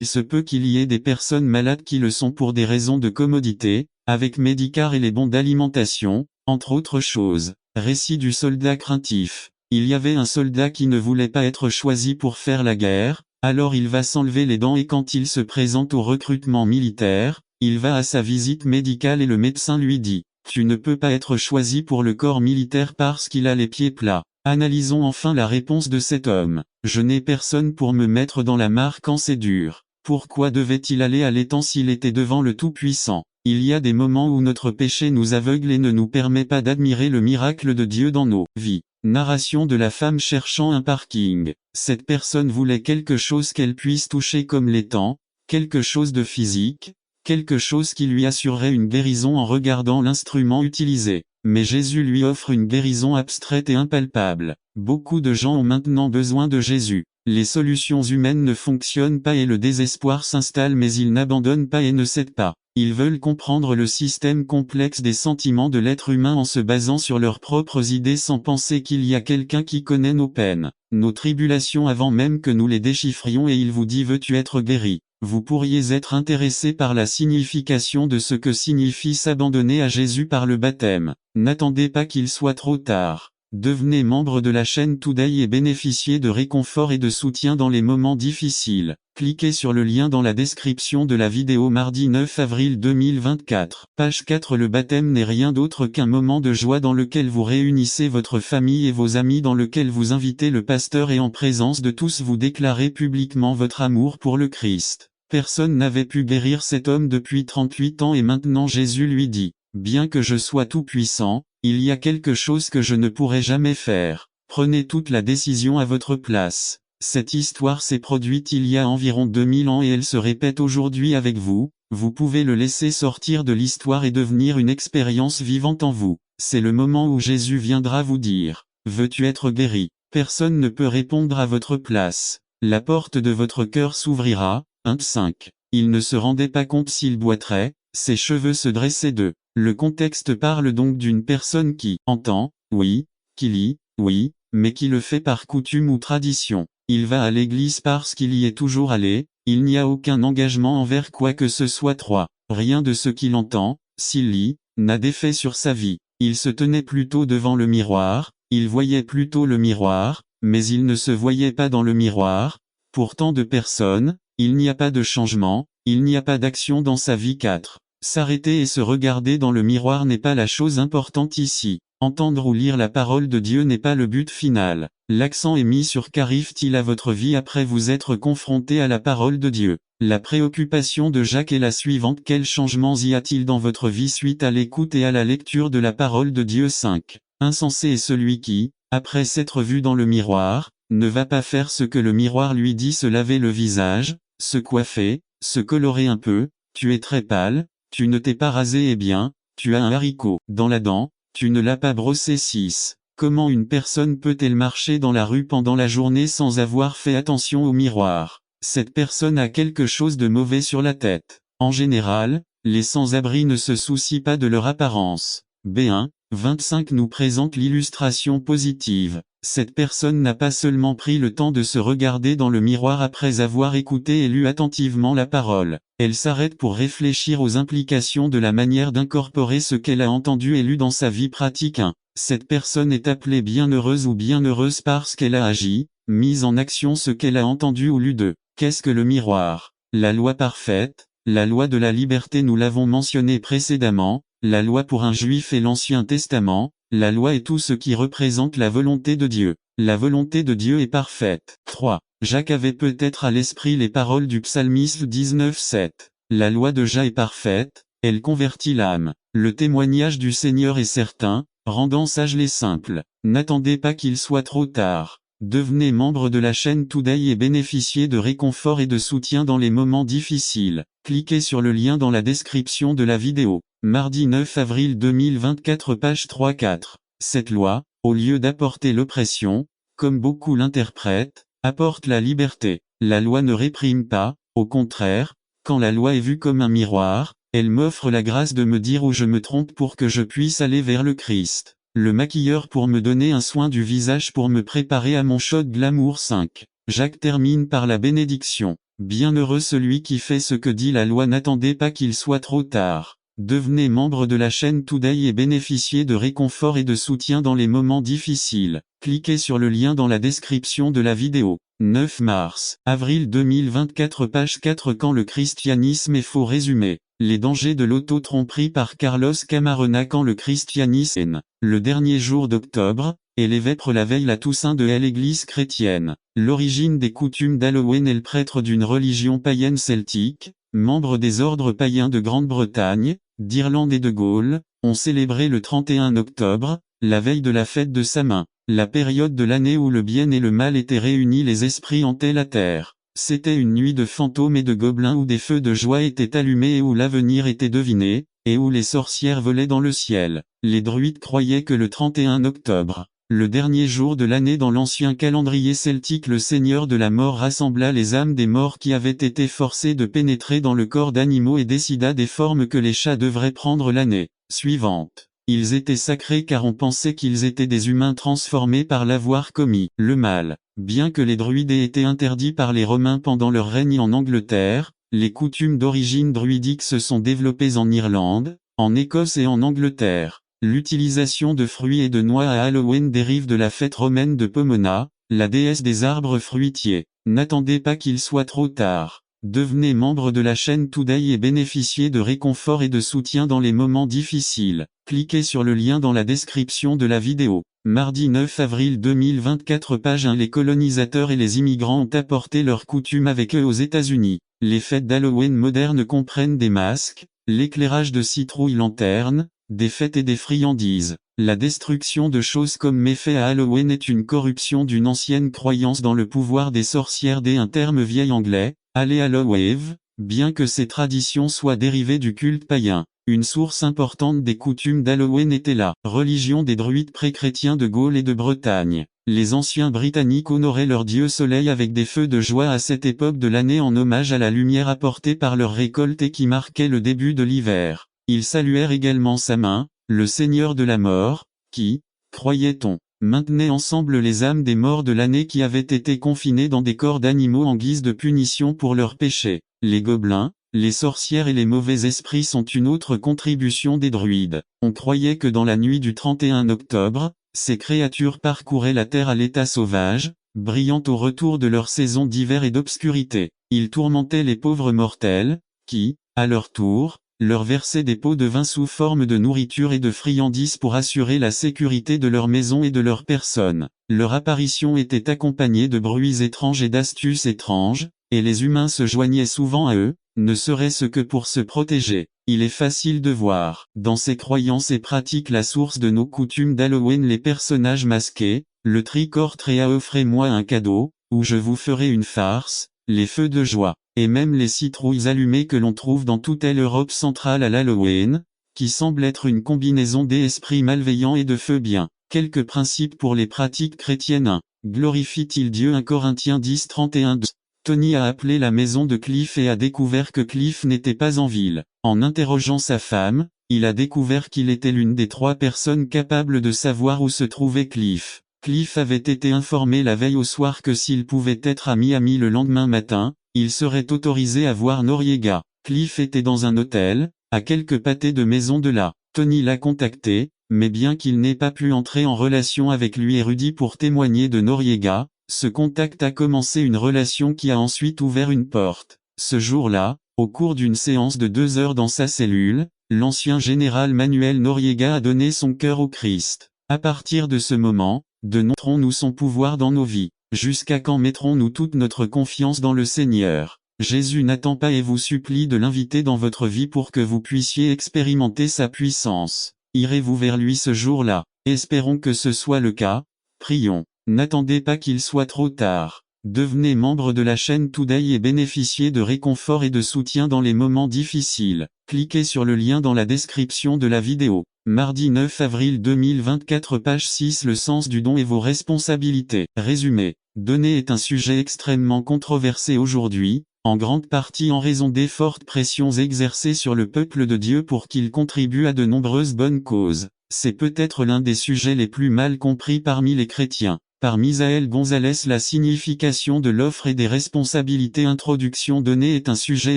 Il se peut qu'il y ait des personnes malades qui le sont pour des raisons de commodité, avec Médicare et les bons d'alimentation, entre autres choses. Récit du soldat craintif. Il y avait un soldat qui ne voulait pas être choisi pour faire la guerre, alors il va s'enlever les dents et quand il se présente au recrutement militaire, il va à sa visite médicale et le médecin lui dit « Tu ne peux pas être choisi pour le corps militaire parce qu'il a les pieds plats ». Analysons enfin la réponse de cet homme. « Je n'ai personne pour me mettre dans la mare quand c'est dur. Pourquoi devait-il aller à l'étang s'il était devant le Tout-Puissant ? Il y a des moments où notre péché nous aveugle et ne nous permet pas d'admirer le miracle de Dieu dans nos vies. » Narration de la femme cherchant un parking. Cette personne voulait quelque chose qu'elle puisse toucher comme l'étang, quelque chose de physique, quelque chose qui lui assurerait une guérison en regardant l'instrument utilisé. Mais Jésus lui offre une guérison abstraite et impalpable. Beaucoup de gens ont maintenant besoin de Jésus. Les solutions humaines ne fonctionnent pas et le désespoir s'installe mais ils n'abandonnent pas et ne cèdent pas. Ils veulent comprendre le système complexe des sentiments de l'être humain en se basant sur leurs propres idées sans penser qu'il y a quelqu'un qui connaît nos peines, nos tribulations avant même que nous les déchiffrions et il vous dit « Veux-tu être guéri ?» Vous pourriez être intéressé par la signification de ce que signifie s'abandonner à Jésus par le baptême. N'attendez pas qu'il soit trop tard. Devenez membre de la chaîne Today et bénéficiez de réconfort et de soutien dans les moments difficiles. Cliquez sur le lien dans la description de la vidéo mardi 9 avril 2024. Page 4. Le baptême n'est rien d'autre qu'un moment de joie dans lequel vous réunissez votre famille et vos amis, dans lequel vous invitez le pasteur et en présence de tous vous déclarez publiquement votre amour pour le Christ. Personne n'avait pu guérir cet homme depuis 38 ans et maintenant Jésus lui dit « Bien que je sois tout-puissant, il y a quelque chose que je ne pourrai jamais faire. Prenez toute la décision à votre place. » Cette histoire s'est produite il y a environ 2000 ans et elle se répète aujourd'hui avec vous. Vous pouvez le laisser sortir de l'histoire et devenir une expérience vivante en vous. C'est le moment où Jésus viendra vous dire « Veux-tu être guéri ?» Personne ne peut répondre à votre place. La porte de votre cœur s'ouvrira. 1-5. Il ne se rendait pas compte s'il boiterait, ses cheveux se dressaient d'eux. Le contexte parle donc d'une personne qui entend, oui, qui lit, oui, mais qui le fait par coutume ou tradition. Il va à l'église parce qu'il y est toujours allé, il n'y a aucun engagement envers quoi que ce soit. 3. Rien de ce qu'il entend, s'il lit, n'a d'effet sur sa vie. Il se tenait plutôt devant le miroir, il voyait plutôt le miroir, mais il ne se voyait pas dans le miroir. Pour tant de personnes, il n'y a pas de changement, il n'y a pas d'action dans sa vie. 4. S'arrêter et se regarder dans le miroir n'est pas la chose importante ici. Entendre ou lire la parole de Dieu n'est pas le but final. L'accent est mis sur qu'arrive-t-il à votre vie après vous être confronté à la parole de Dieu. La préoccupation de Jacques est la suivante: quels changements y a-t-il dans votre vie suite à l'écoute et à la lecture de la parole de Dieu? 5. Insensé est celui qui, après s'être vu dans le miroir, ne va pas faire ce que le miroir lui dit: se laver le visage, se coiffer, se colorer un peu. Tu es très pâle, tu ne t'es pas rasé, et bien, tu as un haricot dans la dent, tu ne l'as pas brossé. 6. Comment une personne peut-elle marcher dans la rue pendant la journée sans avoir fait attention au miroir? Cette personne a quelque chose de mauvais sur la tête. En général, les sans-abri ne se soucient pas de leur apparence. B1, 25 nous présente l'illustration positive. Cette personne n'a pas seulement pris le temps de se regarder dans le miroir après avoir écouté et lu attentivement la parole. Elle s'arrête pour réfléchir aux implications de la manière d'incorporer ce qu'elle a entendu et lu dans sa vie pratique. 1. Cette personne est appelée bienheureuse ou bienheureuse parce qu'elle a agi, mise en action ce qu'elle a entendu ou lu. 2. Qu'est-ce que le miroir? La loi parfaite, la loi de la liberté, nous l'avons mentionné précédemment, la loi pour un juif et l'Ancien Testament. La loi est tout ce qui représente la volonté de Dieu. La volonté de Dieu est parfaite. 3. Jacques avait peut-être à l'esprit les paroles du psalmiste 19:7. La loi de Jah est parfaite, elle convertit l'âme. Le témoignage du Seigneur est certain, rendant sages les simples. N'attendez pas qu'il soit trop tard. Devenez membre de la chaîne Today et bénéficiez de réconfort et de soutien dans les moments difficiles. Cliquez sur le lien dans la description de la vidéo. Mardi 9 avril 2024, page 3-4. Cette loi, au lieu d'apporter l'oppression, comme beaucoup l'interprètent, apporte la liberté. La loi ne réprime pas, au contraire, quand la loi est vue comme un miroir, elle m'offre la grâce de me dire où je me trompe pour que je puisse aller vers le Christ. Le maquilleur pour me donner un soin du visage pour me préparer à mon shot glamour. 5. Jacques termine par la bénédiction. Bienheureux celui qui fait ce que dit la loi, n'attendez pas qu'il soit trop tard. Devenez membre de la chaîne Today et bénéficiez de réconfort et de soutien dans les moments difficiles. Cliquez sur le lien dans la description de la vidéo. 9 mars, avril 2024, page 4. Quand le christianisme est faux. Résumé. Les dangers de l'auto-tromperie par Carlos Camarena. Quand le christianisme, le dernier jour d'octobre, et les vêpres la veille la Toussaint de l'Église chrétienne. L'origine des coutumes d'Halloween est le prêtre d'une religion païenne celtique, membre des ordres païens de Grande-Bretagne, d'Irlande et de Galles, ont célébré le 31 octobre, la veille de la fête de Samhain, la période de l'année où le bien et le mal étaient réunis, les esprits hantaient la terre. C'était une nuit de fantômes et de gobelins où des feux de joie étaient allumés et où l'avenir était deviné, et où les sorcières volaient dans le ciel. Les druides croyaient que le 31 octobre, le dernier jour de l'année dans l'ancien calendrier celtique, le Seigneur de la mort rassembla les âmes des morts qui avaient été forcés de pénétrer dans le corps d'animaux et décida des formes que les chats devraient prendre l'année suivante. Ils étaient sacrés car on pensait qu'ils étaient des humains transformés par l'avoir commis le mal. Bien que les druides aient été interdits par les Romains pendant leur règne en Angleterre, les coutumes d'origine druidique se sont développées en Irlande, en Écosse et en Angleterre. L'utilisation de fruits et de noix à Halloween dérive de la fête romaine de Pomona, la déesse des arbres fruitiers. N'attendez pas qu'il soit trop tard. Devenez membre de la chaîne Today et bénéficiez de réconfort et de soutien dans les moments difficiles. Cliquez sur le lien dans la description de la vidéo. Mardi 9 avril 2024, page 1. Les colonisateurs et les immigrants ont apporté leurs coutumes avec eux aux États-Unis. Les fêtes d'Halloween modernes comprennent des masques, l'éclairage de citrouilles-lanternes, des fêtes et des friandises. La destruction de choses comme méfaits à Halloween est une corruption d'une ancienne croyance dans le pouvoir des sorcières, un terme vieil anglais, Halloween, bien que ces traditions soient dérivées du culte païen. Une source importante des coutumes d'Halloween était la religion des druides pré-chrétiens de Galles et de Bretagne. Les anciens Britanniques honoraient leur dieu soleil avec des feux de joie à cette époque de l'année en hommage à la lumière apportée par leur récolte et qui marquait le début de l'hiver. Ils saluèrent également Samhain, le seigneur de la mort, qui, croyait-on, maintenait ensemble les âmes des morts de l'année qui avaient été confinés dans des corps d'animaux en guise de punition pour leurs péchés. Les gobelins, les sorcières et les mauvais esprits sont une autre contribution des druides. On croyait que dans la nuit du 31 octobre, ces créatures parcouraient la terre à l'état sauvage, brillant au retour de leur saison d'hiver et d'obscurité. Ils tourmentaient les pauvres mortels, qui, à leur tour, leur versaient des pots de vin sous forme de nourriture et de friandises pour assurer la sécurité de leur maison et de leur personne. Leur apparition était accompagnée de bruits étranges et d'astuces étranges, et les humains se joignaient souvent à eux, ne serait-ce que pour se protéger. Il est facile de voir, dans ces croyances et pratiques, la source de nos coutumes d'Halloween. Les personnages masqués, le trick or treat, offrez-moi un cadeau, ou je vous ferai une farce, les feux de joie, et même les citrouilles allumées que l'on trouve dans toute l'Europe centrale à l'Halloween, qui semble être une combinaison d'esprits malveillants et de feux bien. Quelques principes pour les pratiques chrétiennes. 1. Glorifie-t-il Dieu? 1 Corinthiens 10, 31. 2. Tony a appelé la maison de Cliff et a découvert que Cliff n'était pas en ville. En interrogeant sa femme, il a découvert qu'il était l'une des 3 personnes capables de savoir où se trouvait Cliff. Cliff avait été informé la veille au soir que s'il pouvait être à Miami le lendemain matin, il serait autorisé à voir Noriega. Cliff était dans un hôtel, à quelques pâtés de maison de là. Tony l'a contacté, mais bien qu'il n'ait pas pu entrer en relation avec lui et Rudy pour témoigner de Noriega, ce contact a commencé une relation qui a ensuite ouvert une porte. Ce jour-là, au cours d'une séance de 2 heures dans sa cellule, l'ancien général Manuel Noriega a donné son cœur au Christ. À partir de ce moment, donnerons-nous son pouvoir dans nos vies? Jusqu'à quand mettrons-nous toute notre confiance dans le Seigneur? Jésus n'attend pas et vous supplie de l'inviter dans votre vie pour que vous puissiez expérimenter sa puissance. Irez-vous vers lui ce jour-là? Espérons que ce soit le cas. Prions. N'attendez pas qu'il soit trop tard. Devenez membre de la chaîne Today et bénéficiez de réconfort et de soutien dans les moments difficiles. Cliquez sur le lien dans la description de la vidéo. Mardi 9 avril 2024, page 6. Le sens du don et vos responsabilités. Résumé. Donner est un sujet extrêmement controversé aujourd'hui, en grande partie en raison des fortes pressions exercées sur le peuple de Dieu pour qu'il contribue à de nombreuses bonnes causes. C'est peut-être l'un des sujets les plus mal compris parmi les chrétiens. Par Misaël Gonzalez. La signification de l'offre et des responsabilités. Introduction donnée est un sujet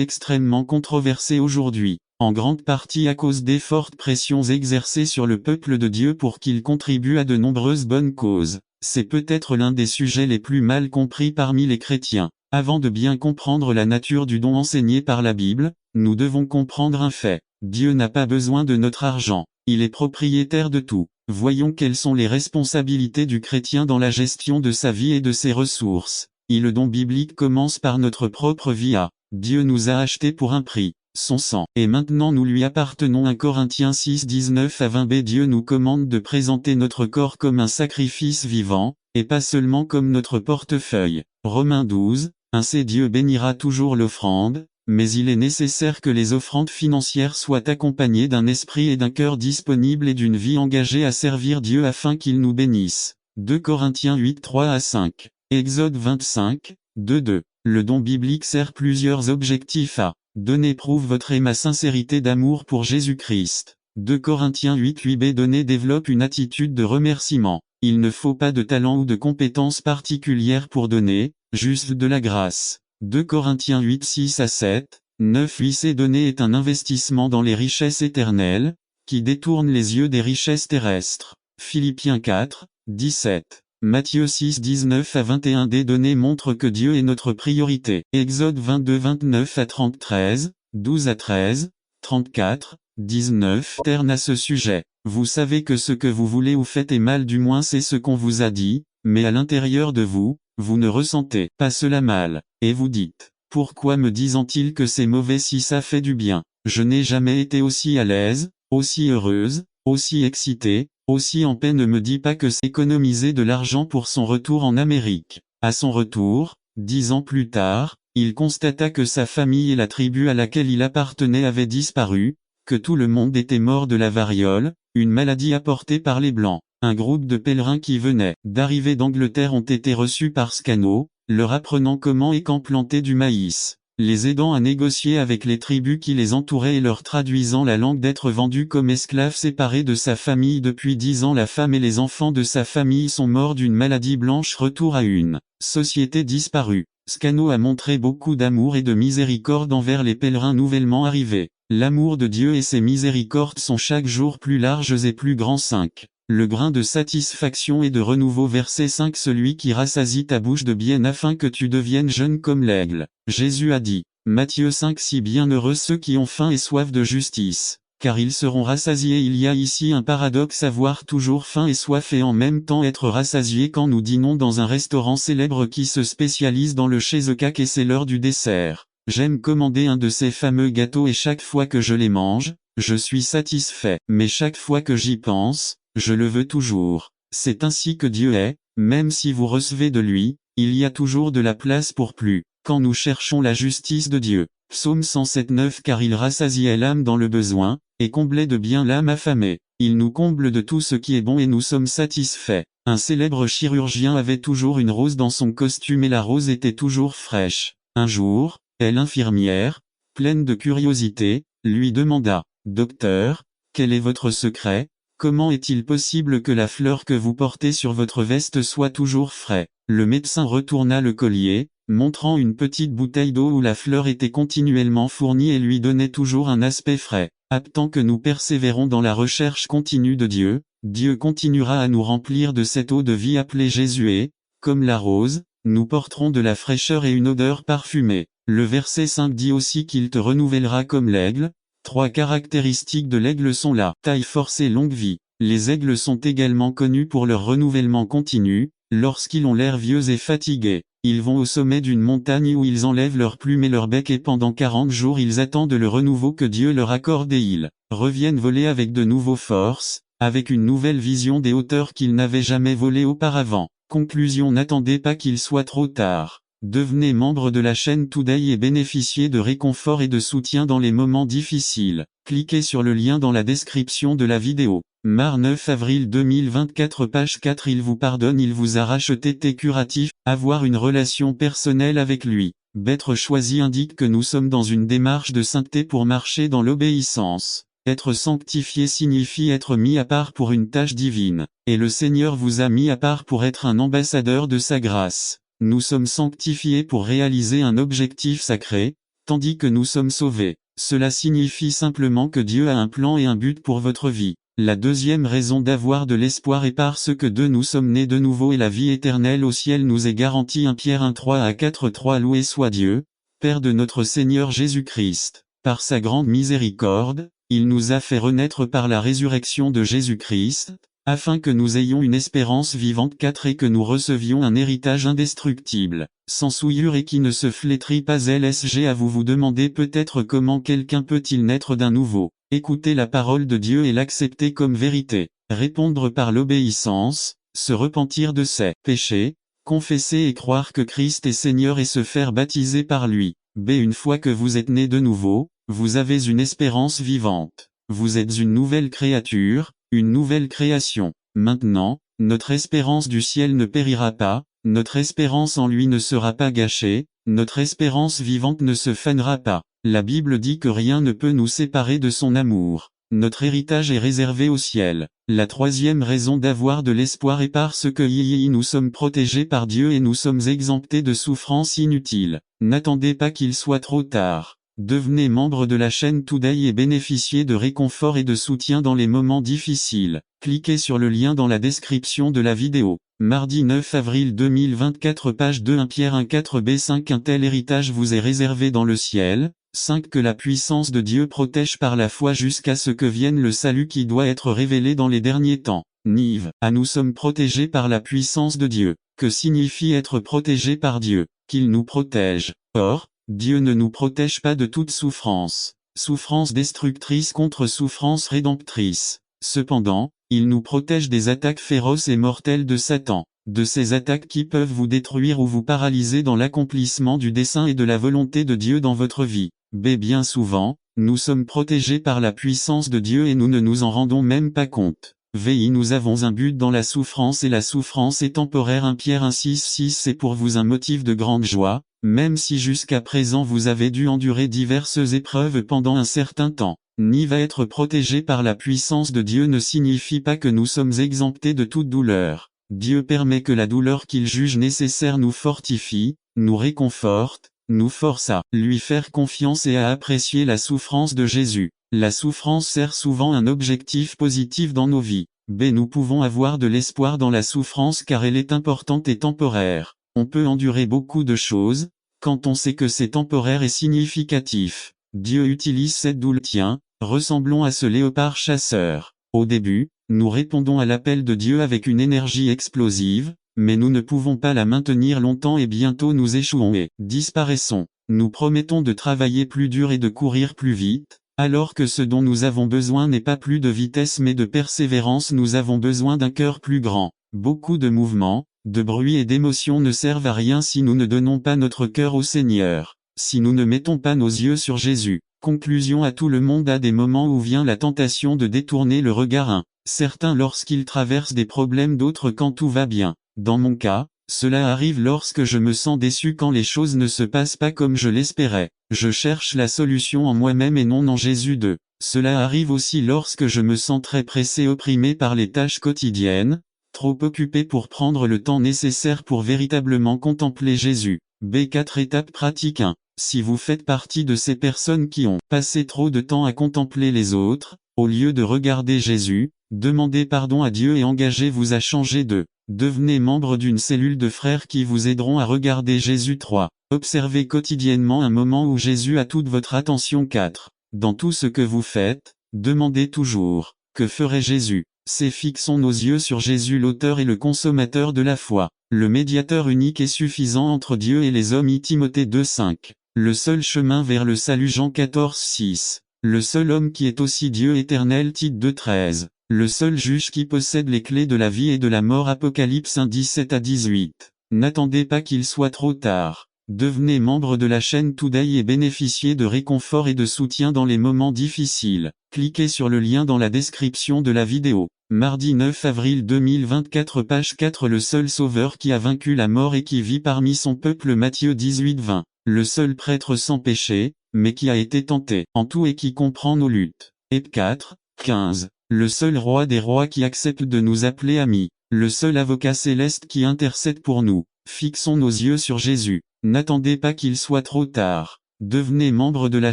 extrêmement controversé aujourd'hui, en grande partie à cause des fortes pressions exercées sur le peuple de Dieu pour qu'il contribue à de nombreuses bonnes causes. C'est peut-être l'un des sujets les plus mal compris parmi les chrétiens. Avant de bien comprendre la nature du don enseigné par la Bible, nous devons comprendre un fait. Dieu n'a pas besoin de notre argent. Il est propriétaire de tout. Voyons quelles sont les responsabilités du chrétien dans la gestion de sa vie et de ses ressources. Le don biblique commence par notre propre vie. Dieu nous a achetés pour un prix, son sang. Et maintenant nous lui appartenons. 1 Corinthiens 6, 19 à 20b. Dieu nous commande de présenter notre corps comme un sacrifice vivant, et pas seulement comme notre portefeuille. Romains 12, 1c. Dieu bénira toujours l'offrande, mais il est nécessaire que les offrandes financières soient accompagnées d'un esprit et d'un cœur disponible et d'une vie engagée à servir Dieu afin qu'il nous bénisse. 2 Corinthiens 8, 3 à 5. Exode 25, 2, 2. Le don biblique sert plusieurs objectifs à donner prouve votre et ma sincérité d'amour pour Jésus-Christ. 2 Corinthiens 8, 8b. Donner développe une attitude de remerciement. Il ne faut pas de talent ou de compétences particulières pour donner, juste de la grâce. 2 Corinthiens 8, 6 à 7, 9. 8c. Donner est un investissement dans les richesses éternelles, qui détourne les yeux des richesses terrestres. Philippiens 4, 17. Matthieu 6, 19 à 21d. Donner montre que Dieu est notre priorité. Exode 22, 29 à 30, 13, 12 à 13, 34, 19. Terne à ce sujet. Vous savez que ce que vous voulez ou faites est mal, du moins c'est ce qu'on vous a dit, mais à l'intérieur de vous, vous ne ressentez pas cela mal, et vous dites, pourquoi me disent-ils que c'est mauvais si ça fait du bien? Je n'ai jamais été aussi à l'aise, aussi heureuse, aussi excitée, aussi en paix. Ne me dis pas que c'est économiser de l'argent pour son retour en Amérique. À son retour, 10 ans plus tard, il constata que sa famille et la tribu à laquelle il appartenait avaient disparu, que tout le monde était mort de la variole, une maladie apportée par les Blancs. Un groupe de pèlerins qui venaient d'arriver d'Angleterre ont été reçus par Scano, leur apprenant comment et quand planter du maïs, les aidant à négocier avec les tribus qui les entouraient et leur traduisant la langue. D'être vendu comme esclave séparé de sa famille depuis 10 ans. La femme et les enfants de sa famille sont morts d'une maladie blanche. Retour à une société disparue. Scano a montré beaucoup d'amour et de miséricorde envers les pèlerins nouvellement arrivés. L'amour de Dieu et ses miséricordes sont chaque jour plus larges et plus grands. 5. Le grain de satisfaction et de renouveau. Verset 5. Celui qui rassasie ta bouche de bien afin que tu deviennes jeune comme l'aigle. Jésus a dit, Matthieu 5, 6. Bienheureux ceux qui ont faim et soif de justice, car ils seront rassasiés. Il y a ici un paradoxe: avoir toujours faim et soif et en même temps être rassasié. Quand nous dînons dans un restaurant célèbre qui se spécialise dans le cheesecake et c'est l'heure du dessert, j'aime commander un de ces fameux gâteaux et chaque fois que je les mange, je suis satisfait. Mais chaque fois que j'y pense, je le veux toujours. C'est ainsi que Dieu est, même si vous recevez de lui, il y a toujours de la place pour plus. Quand nous cherchons la justice de Dieu. Psaume 107, 9. Car il rassasiait l'âme dans le besoin, et comblait de bien l'âme affamée. Il nous comble de tout ce qui est bon et nous sommes satisfaits. Un célèbre chirurgien avait toujours une rose dans son costume et la rose était toujours fraîche. Un jour, l'infirmière, pleine de curiosité, lui demanda, « Docteur, quel est votre secret ? Comment est-il possible que la fleur que vous portez sur votre veste soit toujours fraîche ?» Le médecin retourna le collier, montrant une petite bouteille d'eau où la fleur était continuellement fournie et lui donnait toujours un aspect frais. Tant que nous persévérons dans la recherche continue de Dieu, Dieu continuera à nous remplir de cette eau de vie appelée Jésus et, comme la rose, nous porterons de la fraîcheur et une odeur parfumée. Le verset 5 dit aussi qu'il te renouvellera comme l'aigle. 3 caractéristiques de l'aigle sont la taille, force et longue vie. Les aigles sont également connus pour leur renouvellement continu. Lorsqu'ils ont l'air vieux et fatigués, ils vont au sommet d'une montagne où ils enlèvent leurs plumes et leur bec et pendant 40 jours ils attendent le renouveau que Dieu leur accorde et ils reviennent voler avec de nouveaux forces, avec une nouvelle vision des hauteurs qu'ils n'avaient jamais volées auparavant. Conclusion: n'attendez pas qu'il soit trop tard. Devenez membre de la chaîne Today et bénéficiez de réconfort et de soutien dans les moments difficiles. Cliquez sur le lien dans la description de la vidéo. Mar 9 avril 2024 page 4. Il vous pardonne, il vous a racheté. T curatif, avoir une relation personnelle avec lui. Bêtre choisi indique que nous sommes dans une démarche de sainteté pour marcher dans l'obéissance. Être sanctifié signifie être mis à part pour une tâche divine. Et le Seigneur vous a mis à part pour être un ambassadeur de sa grâce. Nous sommes sanctifiés pour réaliser un objectif sacré, tandis que nous sommes sauvés. Cela signifie simplement que Dieu a un plan et un but pour votre vie. La deuxième raison d'avoir de l'espoir est parce que de nous sommes nés de nouveau et la vie éternelle au ciel nous est garantie. 1 Pierre 1:3 à 4:3 Loué soit Dieu, Père de notre Seigneur Jésus-Christ. Par sa grande miséricorde, il nous a fait renaître par la résurrection de Jésus-Christ, afin que nous ayons une espérance vivante 4 et que nous recevions un héritage indestructible, sans souillure et qui ne se flétrit pas. LSG à vous vous demandez peut-être comment quelqu'un peut-il naître d'un nouveau. Écouter la parole de Dieu et l'accepter comme vérité. Répondre par l'obéissance, se repentir de ses péchés, confesser et croire que Christ est Seigneur et se faire baptiser par lui. Une fois que vous êtes né de nouveau, vous avez une espérance vivante. Vous êtes une nouvelle créature, une nouvelle création. Maintenant, notre espérance du ciel ne périra pas, notre espérance en lui ne sera pas gâchée, notre espérance vivante ne se fanera pas. La Bible dit que rien ne peut nous séparer de son amour. Notre héritage est réservé au ciel. La troisième raison d'avoir de l'espoir est parce que nous sommes protégés par Dieu et nous sommes exemptés de souffrances inutiles. N'attendez pas qu'il soit trop tard. Devenez membre de la chaîne Today et bénéficiez de réconfort et de soutien dans les moments difficiles. Cliquez sur le lien dans la description de la vidéo. Mardi 9 avril 2024 page 2 1 Pierre 1:4 5 Un tel héritage vous est réservé dans le ciel. 5 Que la puissance de Dieu protège par la foi jusqu'à ce que vienne le salut qui doit être révélé dans les derniers temps. Nive. Nous sommes protégés par la puissance de Dieu. Que signifie être protégé par Dieu? Qu'il nous protège. Or, Dieu ne nous protège pas de toute souffrance. Souffrance destructrice contre souffrance rédemptrice. Cependant, il nous protège des attaques féroces et mortelles de Satan. De ces attaques qui peuvent vous détruire ou vous paralyser dans l'accomplissement du dessein et de la volonté de Dieu dans votre vie. Bien souvent, nous sommes protégés par la puissance de Dieu et nous ne nous en rendons même pas compte. Nous avons un but dans la souffrance et la souffrance est temporaire. 1 Pierre 1:6 C'est pour vous un motif de grande joie, même si jusqu'à présent vous avez dû endurer diverses épreuves pendant un certain temps. Va être protégé par la puissance de Dieu ne signifie pas que nous sommes exemptés de toute douleur. Dieu permet que la douleur qu'il juge nécessaire nous fortifie, nous réconforte, nous force à lui faire confiance et à apprécier la souffrance de Jésus. La souffrance sert souvent un objectif positif dans nos vies. Nous pouvons avoir de l'espoir dans la souffrance car elle est importante et temporaire. On peut endurer beaucoup de choses, quand on sait que c'est temporaire et significatif. Dieu utilise cette douleur. Tiens, ressemblons à ce léopard chasseur. Au début, nous répondons à l'appel de Dieu avec une énergie explosive, mais nous ne pouvons pas la maintenir longtemps et bientôt nous échouons et disparaissons. Nous promettons de travailler plus dur et de courir plus vite, alors que ce dont nous avons besoin n'est pas plus de vitesse mais de persévérance. Nous avons besoin d'un cœur plus grand. Beaucoup de mouvements, de bruit et d'émotions ne servent à rien si nous ne donnons pas notre cœur au Seigneur, si nous ne mettons pas nos yeux sur Jésus. Conclusion à tout le monde a des moments où vient la tentation de détourner le regard. Certains lorsqu'ils traversent des problèmes, d'autres quand tout va bien. Dans mon cas, cela arrive lorsque je me sens déçu quand les choses ne se passent pas comme je l'espérais. Je cherche la solution en moi-même et non en Jésus. Cela arrive aussi lorsque je me sens très pressé, opprimé par les tâches quotidiennes, trop occupé pour prendre le temps nécessaire pour véritablement contempler Jésus. 4 étapes pratiques 1. Si vous faites partie de ces personnes qui ont passé trop de temps à contempler les autres, au lieu de regarder Jésus, demandez pardon à Dieu et engagez-vous à changer devenez membre d'une cellule de frères qui vous aideront à regarder Jésus. 3. Observez quotidiennement un moment où Jésus a toute votre attention. 4. Dans tout ce que vous faites, demandez toujours, que ferait Jésus? Fixons nos yeux sur Jésus, l'auteur et le consommateur de la foi, le médiateur unique et suffisant entre Dieu et les hommes. Timothée 2:5. Le seul chemin vers le salut. Jean 14:6. Le seul homme qui est aussi Dieu éternel. Tite 2:13. Le seul juge qui possède les clés de la vie et de la mort. Apocalypse 1:17 à 18. N'attendez pas qu'il soit trop tard. Devenez membre de la chaîne Today et bénéficiez de réconfort et de soutien dans les moments difficiles. Cliquez sur le lien dans la description de la vidéo. Mardi 9 avril 2024 page 4 Le seul sauveur qui a vaincu la mort et qui vit parmi son peuple. Matthieu 18:20. Le seul prêtre sans péché, mais qui a été tenté en tout et qui comprend nos luttes. Heb 4, 15. Le seul roi des rois qui accepte de nous appeler amis. Le seul avocat céleste qui intercède pour nous. Fixons nos yeux sur Jésus. N'attendez pas qu'il soit trop tard. Devenez membre de la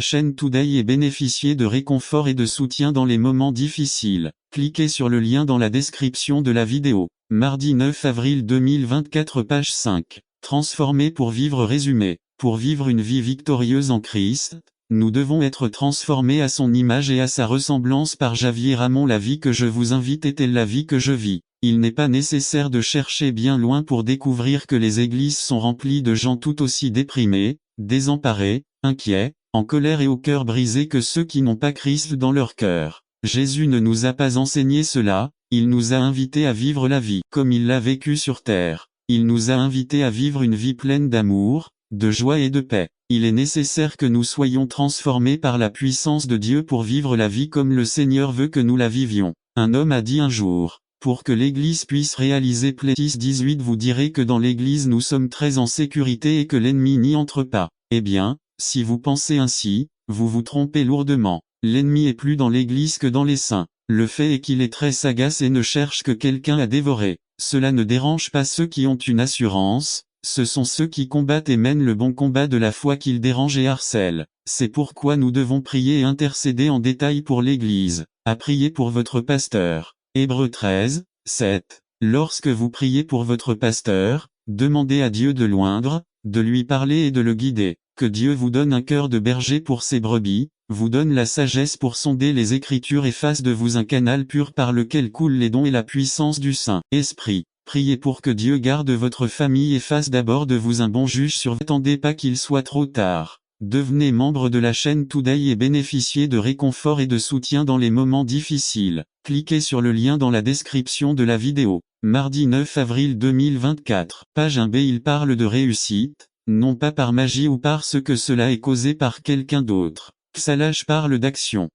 chaîne Today et bénéficiez de réconfort et de soutien dans les moments difficiles. Cliquez sur le lien dans la description de la vidéo. Mardi 9 avril 2024 page 5. Transformer pour vivre résumé. Pour vivre une vie victorieuse en Christ, nous devons être transformés à son image et à sa ressemblance par Javier Ramon. La vie que je vous invite est-elle la vie que je vis? Il n'est pas nécessaire de chercher bien loin pour découvrir que les églises sont remplies de gens tout aussi déprimés, désemparés, inquiets, en colère et au cœur brisé que ceux qui n'ont pas Christ dans leur cœur. Jésus ne nous a pas enseigné cela, il nous a invités à vivre la vie comme il l'a vécu sur terre. Il nous a invités à vivre une vie pleine d'amour, de joie et de paix. Il est nécessaire que nous soyons transformés par la puissance de Dieu pour vivre la vie comme le Seigneur veut que nous la vivions. Un homme a dit un jour, pour que l'Église puisse réaliser Plétis 18, vous direz que dans l'Église nous sommes très en sécurité et que l'ennemi n'y entre pas. Eh bien, si vous pensez ainsi, vous vous trompez lourdement. L'ennemi est plus dans l'Église que dans les saints. Le fait est qu'il est très sagace et ne cherche que quelqu'un à dévorer. Cela ne dérange pas ceux qui ont une assurance, ce sont ceux qui combattent et mènent le bon combat de la foi qu'il dérange et harcèle. C'est pourquoi nous devons prier et intercéder en détail pour l'Église. À prier pour votre pasteur. Hébreux 13, 7. Lorsque vous priez pour votre pasteur, demandez à Dieu de l'oindre, de lui parler et de le guider. Que Dieu vous donne un cœur de berger pour ses brebis, vous donne la sagesse pour sonder les Écritures et fasse de vous un canal pur par lequel coulent les dons et la puissance du Saint-Esprit. Priez pour que Dieu garde votre famille et fasse d'abord de vous un bon juge sur vous. N'attendez pas qu'il soit trop tard. Devenez membre de la chaîne Today et bénéficiez de réconfort et de soutien dans les moments difficiles. Cliquez sur le lien dans la description de la vidéo. Mardi 9 avril 2024. Page 1b. Il parle de réussite, non pas par magie ou parce que cela est causé par quelqu'un d'autre. Psalach parle d'action.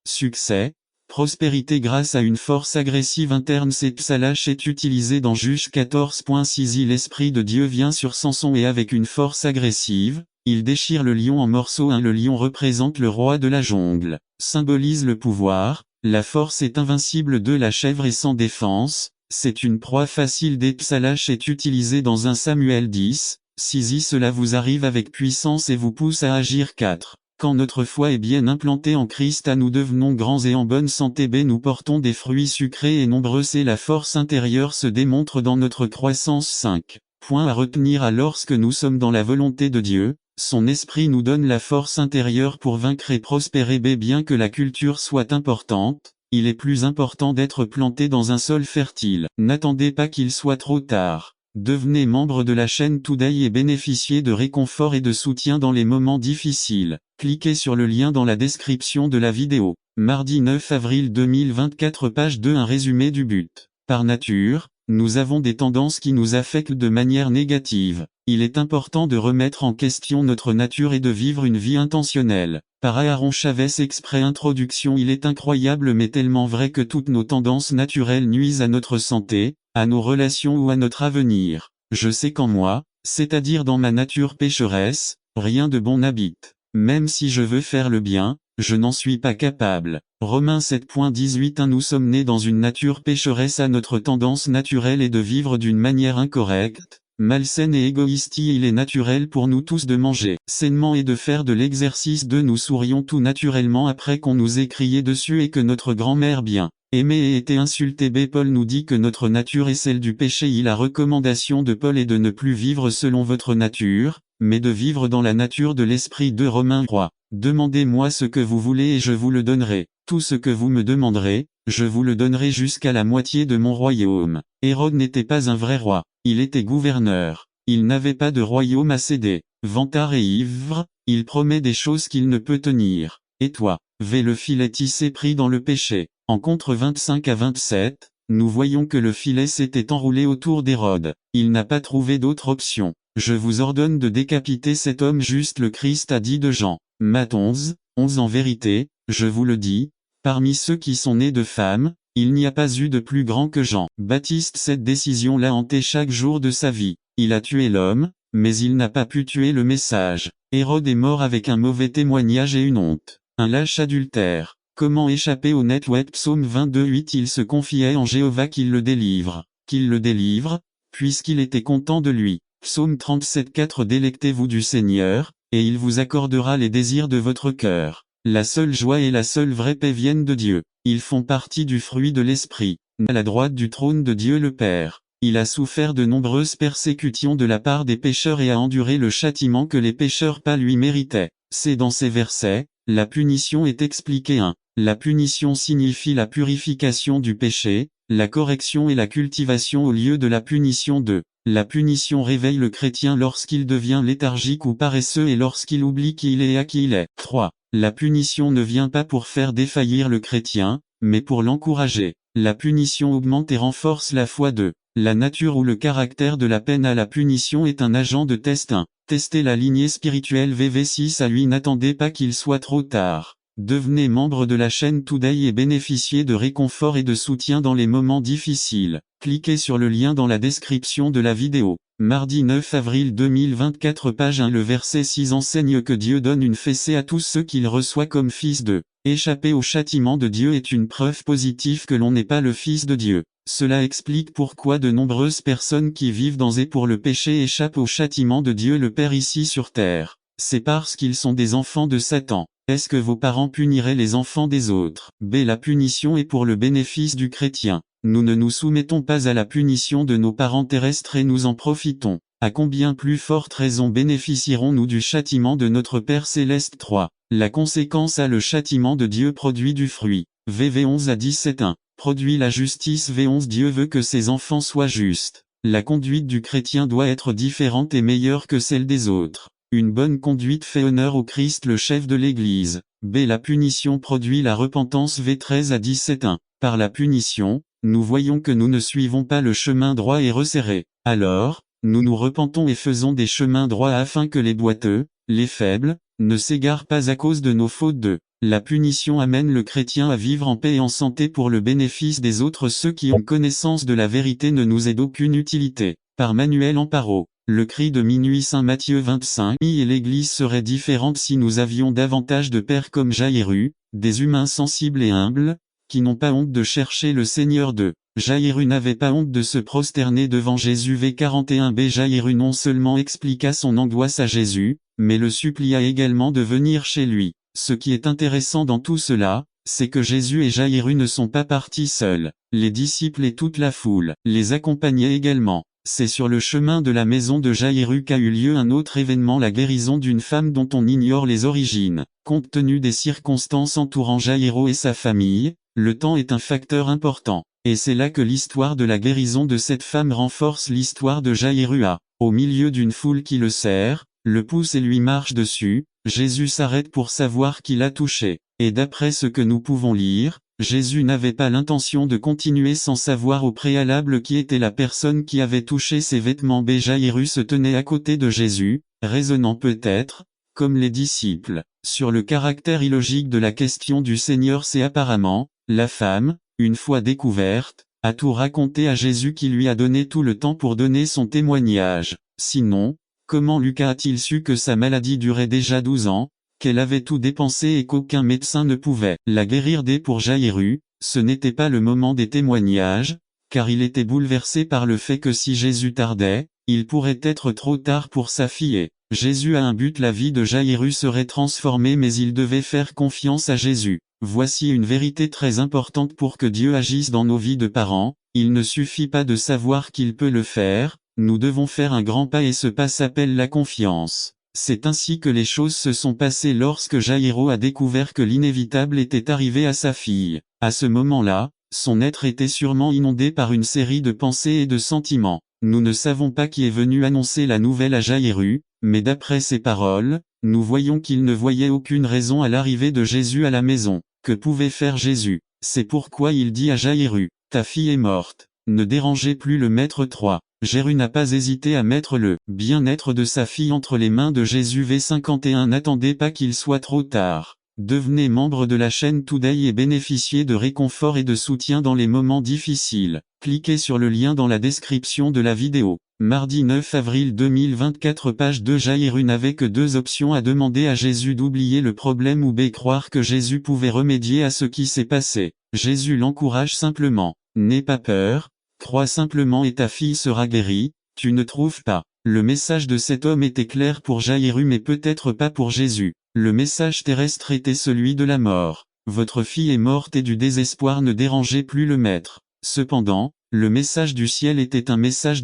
Succès, prospérité grâce à une force agressive interne. Cette psalach est utilisée dans Juge 14.6. L'Esprit de Dieu vient sur Samson et avec une force agressive, il déchire le lion en morceaux. Le lion représente le roi de la jungle, symbolise le pouvoir, la force est invincible. La chèvre est sans défense, c'est une proie facile. Des psalach est utilisé dans 1 Samuel 10, 6. Cela vous arrive avec puissance et vous pousse à agir. 4. Quand notre foi est bien implantée en Christ, nous devenons grands et en bonne santé. Nous portons des fruits sucrés et nombreux. La force intérieure se démontre dans notre croissance. 5. Point à retenir. Lorsque nous sommes dans la volonté de Dieu, son esprit nous donne la force intérieure pour vaincre et prospérer. Bien que la culture soit importante, il est plus important d'être planté dans un sol fertile. N'attendez pas qu'il soit trop tard. Devenez membre de la chaîne Today et bénéficiez de réconfort et de soutien dans les moments difficiles. Cliquez sur le lien dans la description de la vidéo. Mardi 9 avril 2024 page 2. Un résumé du but. Par nature, nous avons des tendances qui nous affectent de manière négative. Il est important de remettre en question notre nature et de vivre une vie intentionnelle. Par Aaron Chavez. Exprès introduction. Il est incroyable mais tellement vrai que toutes nos tendances naturelles nuisent à notre santé, à nos relations ou à notre avenir. Je sais qu'en moi, c'est-à-dire dans ma nature pécheresse, rien de bon n'habite. Même si je veux faire le bien, je n'en suis pas capable. Romains 7.18. Nous sommes nés dans une nature pécheresse. Notre tendance naturelle est de vivre d'une manière incorrecte, malsaine et égoïste. Il est naturel pour nous tous de manger sainement et de faire de l'exercice. Nous sourions tout naturellement après qu'on nous ait crié dessus et que notre grand-mère bien aimée ait été insultée. Paul nous dit que notre nature est celle du péché. La recommandation de Paul est de ne plus vivre selon votre nature, mais de vivre dans la nature de l'esprit. De Romains 3. Demandez-moi ce que vous voulez et je vous le donnerai. Tout ce que vous me demanderez, je vous le donnerai jusqu'à la moitié de mon royaume. Hérode n'était pas un vrai roi, il était gouverneur. Il n'avait pas de royaume à céder. Vantard et ivre, il promet des choses qu'il ne peut tenir. Et toi, le filet tissé pris dans le péché. En contre 25 à 27, nous voyons que le filet s'était enroulé autour d'Hérode. Il n'a pas trouvé d'autre option. Je vous ordonne de décapiter cet homme juste. Le Christ a dit de Jean. Matthieu 11, 11. En vérité, je vous le dis, parmi ceux qui sont nés de femmes, il n'y a pas eu de plus grand que Jean Baptiste. Cette décision l'a hanté chaque jour de sa vie. Il a tué l'homme, mais il n'a pas pu tuer le message. Hérode est mort avec un mauvais témoignage et une honte. Un lâche adultère. Comment échapper au netwet? Psaume 22:8. Il se confiait en Jéhovah qu'il le délivre, puisqu'il était content de lui. Psaume 37:4. Délectez-vous du Seigneur, et il vous accordera les désirs de votre cœur. La seule joie et la seule vraie paix viennent de Dieu. Ils font partie du fruit de l'Esprit. À la droite du trône de Dieu le Père. Il a souffert de nombreuses persécutions de la part des pécheurs et a enduré le châtiment que les pécheurs pas lui méritaient. C'est dans ces versets, la punition est expliquée. 1. La punition signifie la purification du péché, la correction et la cultivation au lieu de la punition. 2. La punition réveille le chrétien lorsqu'il devient léthargique ou paresseux et lorsqu'il oublie qui il est et à qui il est. 3. La punition ne vient pas pour faire défaillir le chrétien, mais pour l'encourager. La punition augmente et renforce la foi. 2. La nature ou le caractère de la peine à la punition est un agent de test. 1. Tester la lignée spirituelle VV6 à lui. N'attendez pas qu'il soit trop tard. Devenez membre de la chaîne Today et bénéficiez de réconfort et de soutien dans les moments difficiles. Cliquez sur le lien dans la description de la vidéo. Mardi 9 avril 2024 page 1. Le verset 6 enseigne que Dieu donne une fessée à tous ceux qu'il reçoit comme fils de. Échapper au châtiment de Dieu est une preuve positive que l'on n'est pas le fils de Dieu. Cela explique pourquoi de nombreuses personnes qui vivent dans et pour le péché échappent au châtiment de Dieu le Père ici sur terre. C'est parce qu'ils sont des enfants de Satan. Est-ce que vos parents puniraient les enfants des autres? B. La punition est pour le bénéfice du chrétien. Nous ne nous soumettons pas à la punition de nos parents terrestres et nous en profitons. À combien plus forte raison bénéficierons-nous du châtiment de notre Père Céleste? 3. La conséquence à le châtiment de Dieu produit du fruit. VV 11 à 17 1. Produit la justice. V11. Dieu veut que ses enfants soient justes. La conduite du chrétien doit être différente et meilleure que celle des autres. Une bonne conduite fait honneur au Christ le chef de l'Église. B. La punition produit la repentance. V13 à 17 1. Par la punition, nous voyons que nous ne suivons pas le chemin droit et resserré. Alors, nous nous repentons et faisons des chemins droits afin que les boiteux, les faibles, ne s'égarent pas à cause de nos fautes. 2. La punition amène le chrétien à vivre en paix et en santé pour le bénéfice des autres. Ceux qui ont connaissance de la vérité ne nous est d'aucune utilité. Par Manuel Amparo. Le cri de minuit. Saint Matthieu 25. Et l'Église serait différente si nous avions davantage de pères comme Jaïru, des humains sensibles et humbles, qui n'ont pas honte de chercher le Seigneur. 2. Jaïru n'avait pas honte de se prosterner devant Jésus. V41b. Jaïru non seulement expliqua son angoisse à Jésus, mais le supplia également de venir chez lui. Ce qui est intéressant dans tout cela, c'est que Jésus et Jaïru ne sont pas partis seuls. Les disciples et toute la foule les accompagnaient également. C'est sur le chemin de la maison de Jaïru qu'a eu lieu un autre événement, la guérison d'une femme dont on ignore les origines. Compte tenu des circonstances entourant Jaïru et sa famille, le temps est un facteur important. Et c'est là que l'histoire de la guérison de cette femme renforce l'histoire de Jaïru. Au milieu d'une foule qui le serre, le pousse et lui marche dessus, Jésus s'arrête pour savoir qui l'a touché. Et d'après ce que nous pouvons lire, Jésus n'avait pas l'intention de continuer sans savoir au préalable qui était la personne qui avait touché ses vêtements. B. Jaïru se tenait à côté de Jésus, raisonnant peut-être, comme les disciples, sur le caractère illogique de la question du Seigneur. C'est apparemment, la femme, une fois découverte, a tout raconté à Jésus qui lui a donné tout le temps pour donner son témoignage. Sinon, comment Lucas a-t-il su que sa maladie durait déjà 12 ans, qu'elle avait tout dépensé et qu'aucun médecin ne pouvait la guérir? Pour Jaïru, ce n'était pas le moment des témoignages, car il était bouleversé par le fait que si Jésus tardait, il pourrait être trop tard pour sa fille et Jésus a un but. La vie de Jaïru serait transformée, mais il devait faire confiance à Jésus. Voici une vérité très importante pour que Dieu agisse dans nos vies de parents. Il ne suffit pas de savoir qu'il peut le faire, nous devons faire un grand pas et ce pas s'appelle la confiance. C'est ainsi que les choses se sont passées lorsque Jaïru a découvert que l'inévitable était arrivé à sa fille. À ce moment-là, son être était sûrement inondé par une série de pensées et de sentiments. Nous ne savons pas qui est venu annoncer la nouvelle à Jaïru, mais d'après ses paroles, nous voyons qu'il ne voyait aucune raison à l'arrivée de Jésus à la maison. Que pouvait faire Jésus? C'est pourquoi il dit à Jaïru, « Ta fille est morte. Ne dérangez plus le maître. » 3. Jaïru n'a pas hésité à mettre le bien-être de sa fille entre les mains de Jésus. V51. N'attendez pas qu'il soit trop tard. Devenez membre de la chaîne Today et bénéficiez de réconfort et de soutien dans les moments difficiles. Cliquez sur le lien dans la description de la vidéo. Mardi 9 avril 2024 page 2 Jaïrus n'avait que deux options à demander à Jésus d'oublier le problème ou B croire que Jésus pouvait remédier à ce qui s'est passé. Jésus l'encourage simplement. N'aie pas peur, crois simplement et ta fille sera guérie, tu ne trouves pas. Le message de cet homme était clair pour Jaïrus mais peut-être pas pour Jésus. Le message terrestre était celui de la mort. Votre fille est morte et du désespoir ne dérangeait plus le maître. Cependant, le message du ciel était un message